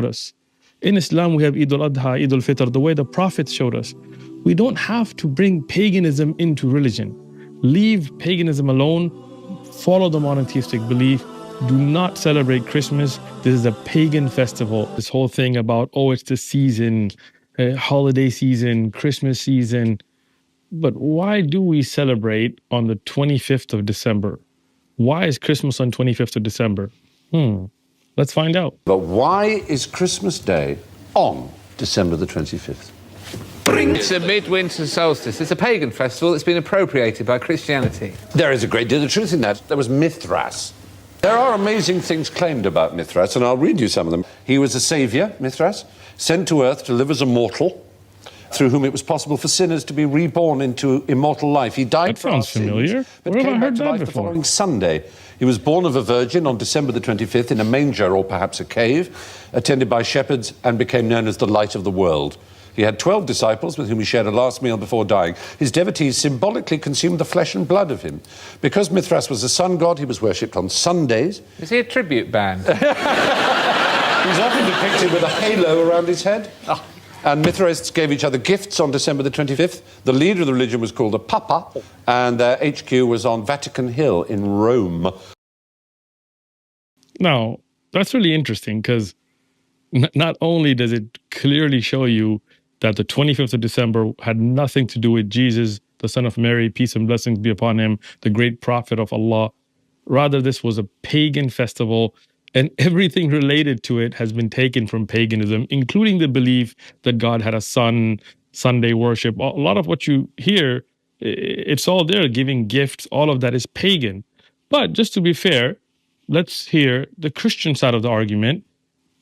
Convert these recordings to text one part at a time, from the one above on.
us. In Islam, we have Eid al-Adha, Eid al-Fitr, the way the Prophet showed us. We don't have to bring paganism into religion. Leave paganism alone. Follow the monotheistic belief. Do not celebrate Christmas. This is a pagan festival. This whole thing about, oh, it's the season, holiday season, Christmas season. But why do we celebrate on the 25th of December? Why is Christmas on 25th of December? Let's find out. But why is Christmas Day on December the 25th? It's a midwinter solstice. It's a pagan festival that's been appropriated by Christianity. There is a great deal of truth in that. There was Mithras. There are amazing things claimed about Mithras, and I'll read you some of them. He was a saviour, Mithras, sent to earth to live as a mortal, through whom it was possible for sinners to be reborn into immortal life. He died That for our sounds familiar. sins, but Where have I came back heard to that life the before? following Sunday. He was born of a virgin on December the 25th in a manger or perhaps a cave, attended by shepherds, and became known as the light of the world. He had 12 disciples with whom he shared a last meal before dying. His devotees symbolically consumed the flesh and blood of him. Because Mithras was a sun god, he was worshipped on Sundays. Is he a tribute band? He's often depicted with a halo around his head. And Mithraists gave each other gifts on December the 25th. The leader of the religion was called a Papa, and their HQ was on Vatican Hill in Rome. Now, that's really interesting because not only does it clearly show you that the 25th of December had nothing to do with Jesus, the son of Mary, peace and blessings be upon him, the great prophet of Allah. Rather, this was a pagan festival, and everything related to it has been taken from paganism, including the belief that God had a son, Sunday worship. A lot of what you hear, it's all there, giving gifts, all of that is pagan. But just to be fair, let's hear the Christian side of the argument.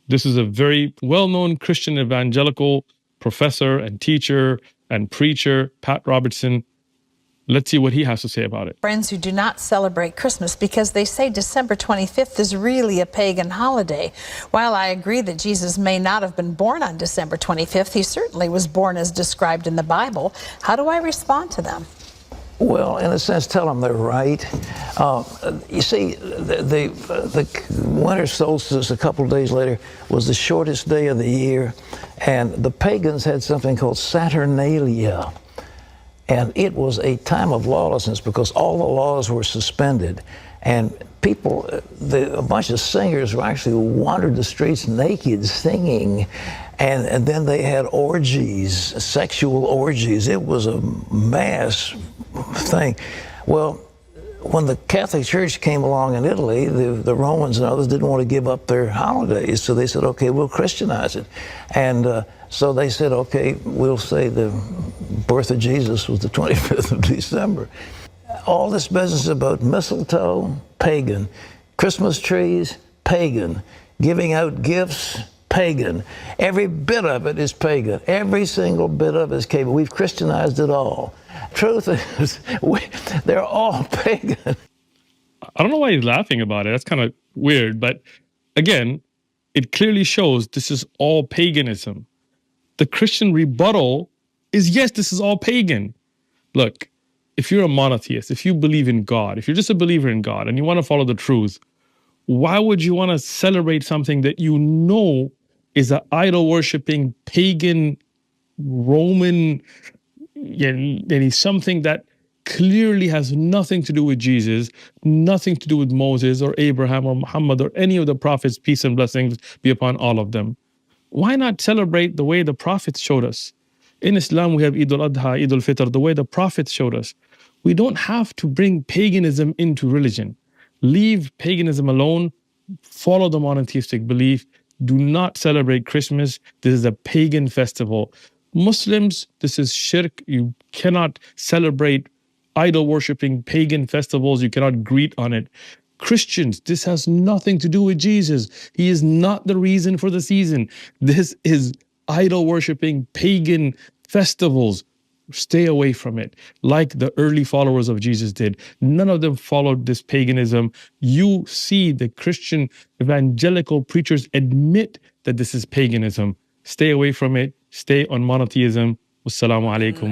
This is a very well-known Christian evangelical professor and teacher and preacher, Pat Robertson. Let's see what he has to say about it. Friends who do not celebrate Christmas because they say December 25th is really a pagan holiday. While I agree that Jesus may not have been born on December 25th, he certainly was born as described in the Bible. How do I respond to them? Well, in a sense, tell them they're right. You see, the winter solstice a couple of days later was the shortest day of the year, and the pagans had something called Saturnalia. And it was a time of lawlessness because all the laws were suspended. And people, a bunch of singers actually wandered the streets naked singing. And then they had orgies, sexual orgies. It was a mass thing. Well, when the Catholic Church came along in Italy, the Romans and others didn't want to give up their holidays. So they said, okay, we'll Christianize it. And so they said, okay, we'll say the birth of Jesus was the 25th of December. All this business about mistletoe, pagan. Christmas trees, pagan. Giving out gifts, pagan. Every bit of it is pagan. Every single bit of it is pagan. We've Christianized it all. Truth is, they're all pagan. I don't know why he's laughing about it. That's kind of weird. But again, it clearly shows this is all paganism. The Christian rebuttal is, yes, this is all pagan. Look, if you're a monotheist, if you believe in God, if you're just a believer in God and you want to follow the truth, why would you want to celebrate something that you know is an idol-worshipping, pagan, Roman, something that clearly has nothing to do with Jesus, nothing to do with Moses or Abraham or Muhammad or any of the prophets, peace and blessings be upon all of them? Why not celebrate the way the prophets showed us? In Islam, we have Eid al-Adha, Eid al-Fitr, the way the prophets showed us. We don't have to bring paganism into religion. Leave paganism alone. Follow the monotheistic belief. Do not celebrate Christmas. This is a pagan festival. Muslims, this is shirk. You cannot celebrate idol-worshipping pagan festivals. You cannot greet on it. Christians, this has nothing to do with Jesus. He is not the reason for the season. This is idol-worshipping pagan festivals. Stay away from it, like the early followers of Jesus did. None of them followed this paganism. You see the Christian evangelical preachers admit that this is paganism. Stay away from it. Stay on monotheism. Wassalamu alaikum.